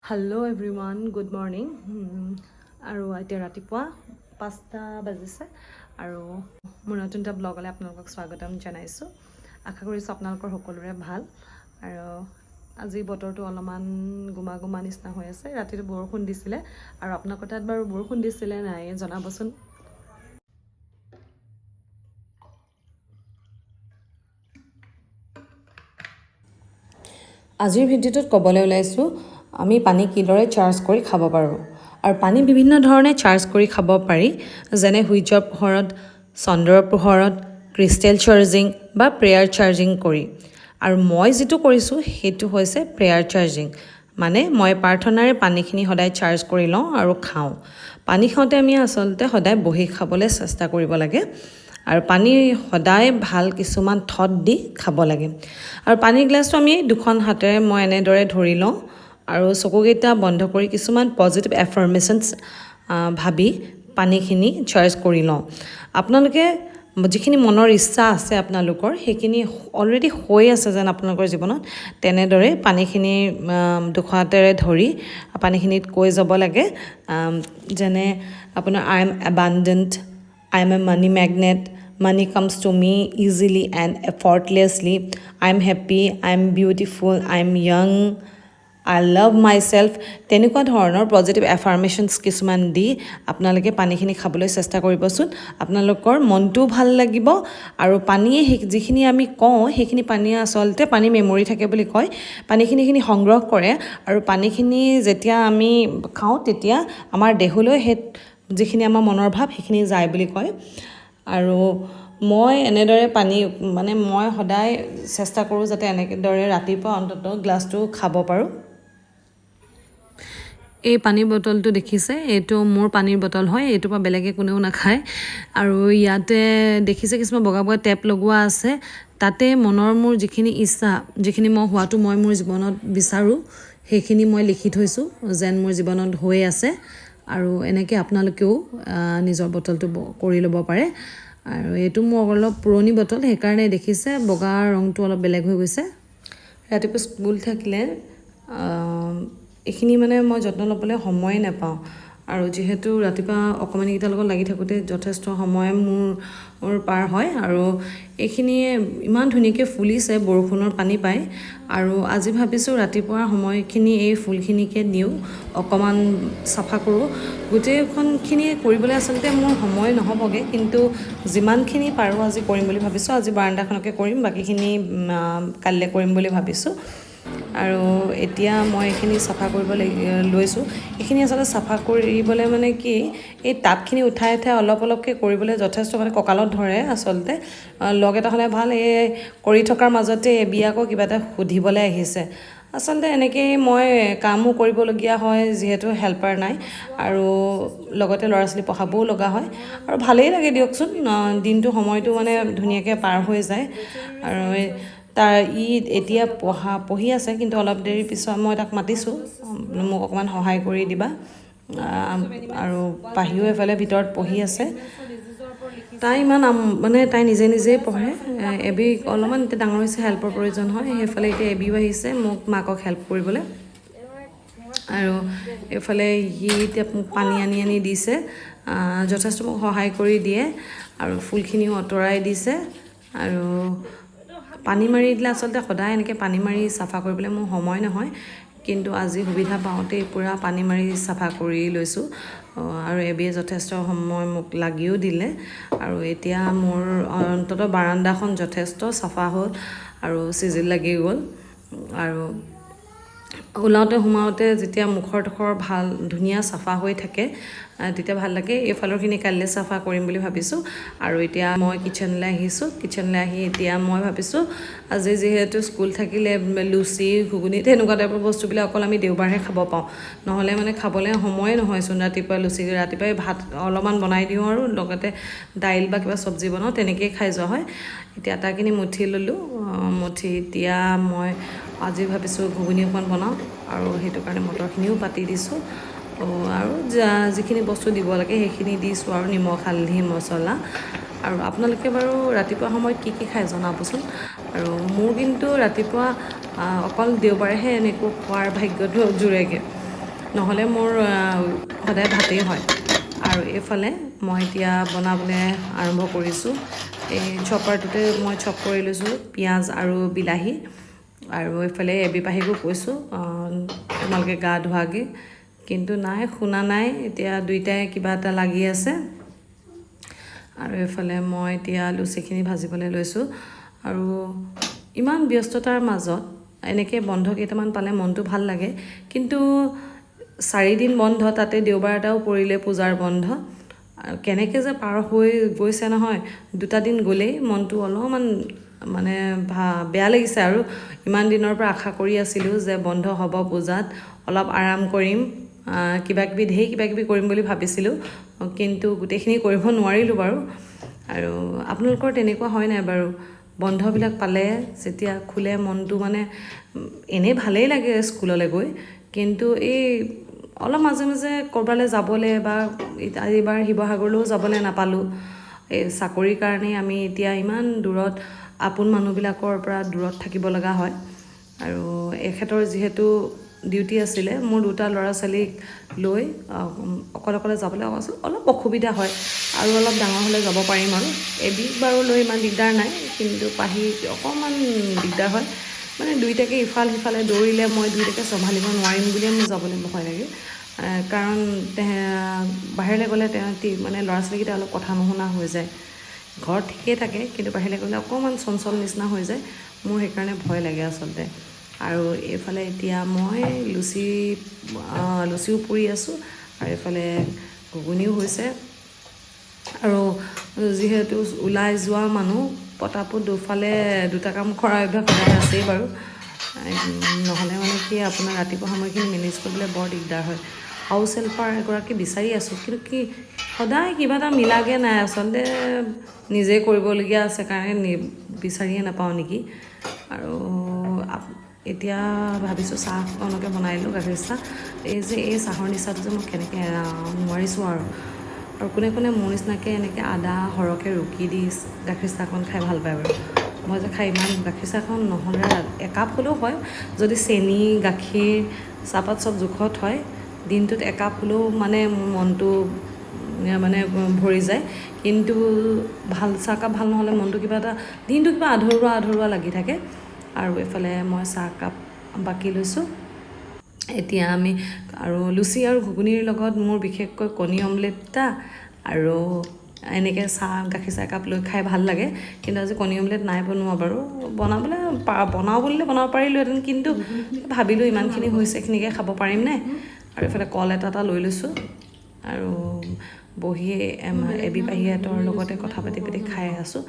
Hello everyone, good morning. আৰু এতিয়া ৰাতিপুৱা 5টা বাজিছে আৰু মোৰ নতুন এটা ব্লগলৈ আপোনালোকক স্বাগতম জনাইছোঁ। আশা কৰিছোঁ আপোনালোকৰ সকলোৰে ভাল আৰু আজি বতৰটো অলপমান গুমা নিচিনা হৈ আছে। ৰাতিটো বৰষুণ দিছিলে আৰু আপোনালোকৰ তাত বাৰু বৰষুণ দিছিলে নাই জনাবচোন। আজিৰ ভিডিঅ'টোত ক'বলৈ ওলাইছোঁ আমি পানী কিদৰে চাৰ্জ কৰি খাব পাৰোঁ আৰু পানী বিভিন্ন ধৰণে চাৰ্জ কৰি খাব পাৰি, যেনে সূৰ্যৰ পোহৰত, চন্দ্ৰৰ পোহৰত, ক্ৰিষ্টেল চাৰ্জিং বা প্ৰেয়াৰ চাৰ্জিং কৰি। আৰু মই যিটো কৰিছোঁ সেইটো হৈছে প্ৰেয়াৰ চাৰ্জিং, মানে মই প্ৰাৰ্থনাৰে পানীখিনি সদায় চাৰ্জ কৰি লওঁ আৰু খাওঁ। পানী খাওঁতে আমি আচলতে সদায় বহি খাবলৈ চেষ্টা কৰিব লাগে আৰু পানী সদায় ভাল কিছুমান থট দি খাব লাগে। আৰু পানীৰ গ্লাছটো আমি দুখন হাতেৰে মই এনেদৰে ধৰি লওঁ আৰু চকুকেইটা বন্ধ কৰি কিছুমান পজিটিভ এফাৰ্মেশ্যনছ ভাবি পানীখিনি চাৰ্জ কৰি লওঁ। আপোনালোকে যিখিনি মনৰ ইচ্ছা আছে আপোনালোকৰ সেইখিনি অলৰেডি হৈ আছে যেন আপোনালোকৰ জীৱনত, তেনেদৰে পানীখিনি দুখন হাতেৰে ধৰি পানীখিনিত কৈ যাব লাগে, যেনে আপোনাৰ I am abundant, I am a money magnet. Money comes to me easily and effortlessly. I am happy. I am beautiful. I am young. I love myself. তেনেকুৱা ধৰণৰ পজিটিভ এফাৰ্মেশ্যনছ কিছুমান দি আপোনালোকে পানীখিনি খাবলৈ চেষ্টা কৰিবচোন। আপোনালোকৰ মনটোও ভাল লাগিব আৰু পানীয়ে যিখিনি আমি কওঁ সেইখিনি পানীয়ে আচলতে পানী মেমৰি থাকে বুলি কয়। পানীখিনি সংগ্ৰহ কৰে আৰু পানীখিনি যেতিয়া আমি খাওঁ তেতিয়া আমাৰ দেহলৈ সেই যিখিনি আমাৰ মনৰ ভাৱ সেইখিনি যায় বুলি কয়। আৰু মই এনেদৰে মই সদায় চেষ্টা কৰোঁ যাতে এনেদৰে ৰাতিপুৱা অন্ততঃ গ্লাছটো খাব পাৰোঁ। এই পানীৰ বটলটো দেখিছে, এইটো মোৰ পানীৰ বটল হয়, এইটোৰ পৰা বেলেগে কোনেও নাখায়। আৰু ইয়াতে দেখিছে কিছুমান বগা টেপ লগোৱা আছে, তাতে মনৰ মোৰ যিখিনি ইচ্ছা, যিখিনি মই হোৱাটো মই মোৰ জীৱনত বিচাৰোঁ সেইখিনি মই লিখি থৈছোঁ যেন মোৰ জীৱনত হৈ আছে। আৰু এনেকৈ আপোনালোকেও নিজৰ বটলটো কৰি ল'ব পাৰে। আৰু এইটো মোৰ অলপ পুৰণি বটল, সেইকাৰণে দেখিছে বগা ৰংটো অলপ বেলেগ হৈ গৈছে। ৰাতিপুৱা স্কুল থাকিলে এইখিনি মই যত্ন ল'বলৈ সময় নাপাওঁ আৰু যিহেতু ৰাতিপুৱা অকণমানিকেইটাৰ লগত লাগি থাকোঁতে যথেষ্ট সময় মোৰ পাৰ হয়। আৰু এইখিনিয়ে ইমান ধুনীয়াকৈ ফুলিছে বৰষুণৰ পানী পাই। আৰু আজি ভাবিছোঁ ৰাতিপুৱাৰ সময়খিনি এই ফুলখিনিকে দিওঁ, অকণমান চাফা কৰোঁ। গোটেইখনখিনি কৰিবলৈ আচলতে মোৰ সময় নহ'বগৈ, কিন্তু যিমানখিনি পাৰোঁ আজি কৰিম বুলি ভাবিছোঁ। আজি বাৰাণ্ডাখনকে কৰিম, বাকীখিনি কাইলৈ কৰিম বুলি ভাবিছোঁ। আৰু এতিয়া মই এইখিনি চাফা কৰিব লৈছোঁ। এইখিনি আচলতে চাফা কৰিবলৈ কি, এই টাবখিনি উঠাই অলপকৈ কৰিবলৈ যথেষ্ট কঁকালত ধৰে আচলতে। লগ এটা হ'লে ভাল। এই কৰি থকাৰ মাজতে এবি আকৌ কিবা এটা সুধিবলৈ আহিছে। আচলতে এনেকৈয়ে মই কামো কৰিবলগীয়া হয় যিহেতু হেল্পাৰ নাই, আৰু লগতে ল'ৰা ছোৱালী পঢ়াবও লগা হয়। আৰু ভালেই লাগে দিয়কচোন, দিনটো সময়টো ধুনীয়াকৈ পাৰ হৈ যায়। আৰু এতিয়া পঢ়ি আছে, কিন্তু অলপ দেৰি পিছত মই তাক মাতিছোঁ মোক অকণমান সহায় কৰি দিবা। আৰু পাহিও এফালে ভিতৰত পঢ়ি আছে। তাই তাই নিজেই পঢ়ে। এবি অলপমান এতিয়া ডাঙৰ হৈছে, হেল্পৰ প্ৰয়োজন হয়। সেইফালে এতিয়া এবিও আহিছে মাকক হেল্প কৰিবলৈ। আৰু এইফালে সি এতিয়া মোক পানী আনি দিছে, যথেষ্ট মোক সহায় কৰি দিয়ে আৰু ফুলখিনিও আঁতৰাই দিছে। আৰু পানী মাৰি দিলে আচলতে সদায় এনেকৈ পানী মাৰি চাফা কৰিবলৈ মোৰ সময় নহয়, কিন্তু আজি সুবিধা পাওঁতেই পূৰা পানী মাৰি চাফা কৰি লৈছোঁ। আৰু এবিয়ে যথেষ্ট সময় মোক লাগিও দিলে। আৰু এতিয়া মোৰ অন্ততঃ বাৰাণ্ডাখন যথেষ্ট চাফা হ'ল আৰু চিজিল লাগি গ'ল। আৰু ওলাওঁতে সোমাওঁতে যেতিয়া মুখৰ ভাল ধুনীয়া চাফা হৈ থাকে তেতিয়া ভাল লাগে। এইফালৰখিনি কাইলৈ চাফা কৰিম বুলি ভাবিছোঁ। আৰু এতিয়া মই কিচেনলৈ আহিছোঁ। কিচেনলৈ আহি এতিয়া মই ভাবিছোঁ আজি যিহেতু স্কুল থাকিলে লুচি, ঘুগুনি তেনেকুৱা টাইপৰ বস্তুবিলাক অকল আমি দেওবাৰহে খাব পাওঁ, নহ'লে খাবলৈ সময়ে নহয়চোন। ৰাতিপুৱাই ভাত অলপমান বনাই দিওঁ আৰু লগতে দাইল বা কিবা চব্জি বনাওঁ, তেনেকৈয়ে খাই যোৱা হয়। এতিয়া আটাখিনি মঠি ল'লোঁ। এতিয়া মই আজি ভাবিছোঁ ঘুগুনি অকণমান বনাওঁ, আৰু সেইটো কাৰণে মটৰখিনিও পাতি দিছোঁ। আৰু যিখিনি বস্তু দিব লাগে সেইখিনি দিছোঁ, আৰু নিমখ, হালধি, মছলা। আৰু আপোনালোকে বাৰু ৰাতিপুৱা সময়ত কি খাই জনাবচোন। আৰু মোৰ কিন্তু ৰাতিপুৱা অকল দেওবাৰেহে এনেকৈ খোৱাৰ ভাগ্যটো জুৰেগৈ। নহ'লে মোৰ সদায় ভাতেই হয় আৰু এইফালে মই এতিয়া বনাবলৈ আৰম্ভ কৰিছোঁ এই চপাৰটোতে মই চপ কৰি লৈছোঁ পিঁয়াজ আৰু বিলাহী আৰু এইফালে এবিপাহীকো কৈছোঁ তোমালোকে গা ধোৱাগৈ কিন্তু নাই শুনা নাই এতিয়া দুইটাই কিবা এটা লাগি আছে আৰু এইফালে মই এতিয়া লুচিখিনি ভাজিবলৈ লৈছোঁ আৰু ইমান ব্যস্ততাৰ মাজত এনেকৈ বন্ধ কেইটামান পালে মনটো ভাল লাগে কিন্তু 4 দিন বন্ধ তাতে দেওবাৰ এটাও পৰিলে পূজাৰ বন্ধ আৰু কেনেকৈ যে পাৰ হৈ গৈছে নহয় 2টা দিন গ'লেই মনটো অলপমান মানে বেয়া লাগিছে আৰু ইমান দিনৰ পৰা আশা কৰি আছিলোঁ যে বন্ধ হ'ব পূজাত অলপ আৰাম কৰিম কিবাকিবি ঢেৰ কিবাকিবি কৰিম বুলি ভাবিছিলোঁ কিন্তু গোটেইখিনি কৰিব নোৱাৰিলোঁ বাৰু আৰু আপোনালোকৰ তেনেকুৱা হয় নাই বাৰু বন্ধবিলাক পালে যেতিয়া খোলে মনটো মানে এনেই ভালেই লাগে স্কুললৈ গৈ কিন্তু এই অলপ মাজে মাজে ক'ৰবালৈ যাবলৈ বা এইবাৰ শিৱসাগৰলৈও যাবলৈ নাপালোঁ এই চাকৰিৰ কাৰণেই আমি এতিয়া ইমান দূৰত আপোন মানুহবিলাকৰ পৰা দূৰত থাকিব লগা হয় আৰু এখেতৰ যিহেতু ডিউটি আছিলে মোৰ 2টা ল'ৰা ছোৱালীক লৈ অকলে যাবলৈ অলপ অসুবিধা হয় আৰু অলপ ডাঙৰ হ'লে যাব পাৰিম আৰু এবিধ বাৰু লৈ ইমান দিগদাৰ নাই কিন্তু পাহি অকণমান দিগদাৰ হয় মানে দুইটাকে ইফাল সিফালে দৌৰিলে মই দুইটাকে চম্ভালিব নোৱাৰিম বুলিয়ে মোৰ যাবলৈ ভয় লাগে কাৰণ বাহিৰলৈ গ'লে মানে ল'ৰা ছোৱালীকেইটা অলপ কথা নুশুনা হৈ যায় ঘৰত ঠিকেই থাকে কিন্তু বাহিৰলৈ গ'লে অকণমান চঞ্চল নিচিনা হৈ যায় মোৰ সেইকাৰণে ভয় লাগে আচলতে আৰু এইফালে এতিয়া মই লুচিও পুৰি আছোঁ আৰু এইফালে ঘুগুনিও হৈছে আৰু যিহেতু ওলাই যোৱা মানুহ পটাপট দুফালে 2টা কাম কৰা অভ্যাস সদায় আছেই বাৰু নহ'লে মানে কি আপোনাৰ ৰাতিপুৱা সময়খিনি মেনেজ কৰিবলৈ বৰ দিগদাৰ হয় হাউচ হেল্পাৰ এগৰাকী বিচাৰি আছোঁ কিন্তু কি সদায় কিবা এটা মিলাগে নাই আচলতে নিজে কৰিবলগীয়া আছে কাৰণে বিচাৰিয়ে নাপাওঁ নেকি আৰু এতিয়া ভাবিছোঁ চাহ অকণকে বনাই দিলোঁ গাখীৰ চাহ এই চাহৰ নিচাটো যে মই কেনেকৈ নোৱাৰিছোঁ আৰু কোনে কোনে মোৰ নিচিনাকৈ এনেকৈ আদা সৰহকৈ ৰুকি দি গাখীৰ চাহকণ খাই ভাল পায় বাৰু মই যে খাই ইমান গাখীৰ চাহখন নহ'লে একাপ হ'লেও হয় যদি চেনি গাখীৰ চাহপাত চব জোখত হয় দিনটোত একাপ হ'লেও মানে মোৰ মনটো মানে ভৰি যায় কিন্তু ভাল চাহকাপ ভাল নহ'লে মনটো কিবা এটা দিনটো কিবা আধৰুৱা লাগি থাকে আৰু এইফালে মই চাহকাপ বাকি লৈছোঁ এতিয়া আমি আৰু লুচি আৰু ঘুগুনিৰ লগত মোৰ বিশেষকৈ কণী অমলেট এটা আৰু এনেকৈ গাখীৰ চাহ একাপ লৈ খাই ভাল লাগে কিন্তু আজি কণী অমলেট নাই বনোৱা বাৰু বনাওঁ বুলিলে বনাব পাৰিলোঁহেঁতেন কিন্তু ভাবিলোঁ ইমানখিনি হৈছে এইখিনিকে খাব পাৰিম নে আৰু এইফালে কল এটা লৈ লৈছোঁ আৰু বহিয়ে এবিপাহীহঁতৰ লগতে কথা পাতি খাই আছোঁ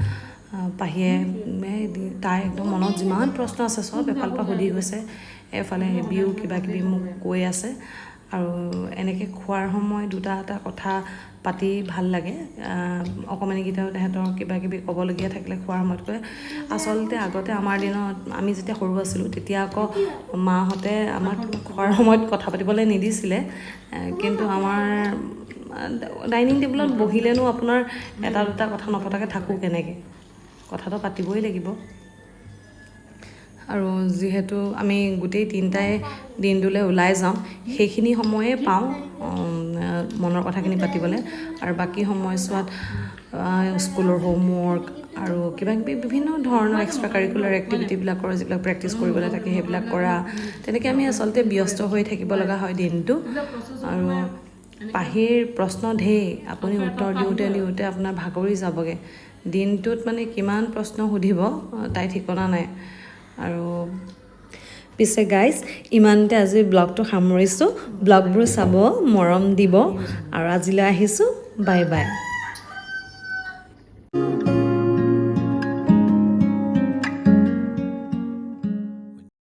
পাহিয়ে তাই একদম মনত যিমান প্ৰশ্ন আছে চব এফালৰ পৰা সুধি গৈছে এফালে হেবিও কিবাকিবি মোক কৈ আছে আৰু এনেকৈ খোৱাৰ সময় 2টা এটা কথা পাতি ভাল লাগে অকণমানিকেইটাও তেহেঁতৰ কিবাকিবি ক'বলগীয়া থাকিলে খোৱাৰ সময়ত কয় আচলতে আগতে আমাৰ দিনত আমি যেতিয়া সৰু আছিলোঁ তেতিয়া আকৌ মাহঁতে আমাক খোৱাৰ সময়ত কথা পাতিবলৈ নিদিছিলে কিন্তু আমাৰ ডাইনিং টেবুলত বহিলেনো আপোনাৰ 1-2টা কথা নপতাকৈ থাকোঁ কেনেকৈ কথাটো পাতিবই লাগিব আৰু যিহেতু আমি গোটেই 3টাই দিনটোলৈ ওলাই যাওঁ সেইখিনি সময়ে পাওঁ মনৰ কথাখিনি পাতিবলৈ আৰু বাকী সময়ছোৱাত স্কুলৰ হোমৱৰ্ক আৰু কিবাকিবি বিভিন্ন ধৰণৰ এক্সট্ৰা কাৰিকুলাৰ এক্টিভিটিবিলাকৰ যিবিলাক প্ৰেক্টিছ কৰিবলৈ থাকে সেইবিলাক কৰা তেনেকৈ আমি আচলতে ব্যস্ত হৈ থাকিব লগা হয় দিনটো আৰু পাহিৰ প্ৰশ্ন ঢেৰ আপুনি উত্তৰ দিওঁতে আপোনাৰ ভাগৰি যাবগৈ দিনটোত মানে কিমান প্ৰশ্ন সুধিব তাই ঠিকনা নাই আৰু পিছে গাইজ ইমানতে আজি ব্লগটো সামৰিছোঁ ব্লগবোৰ চাব মৰম দিব আৰু আজিলৈ আহিছোঁ বাই বাই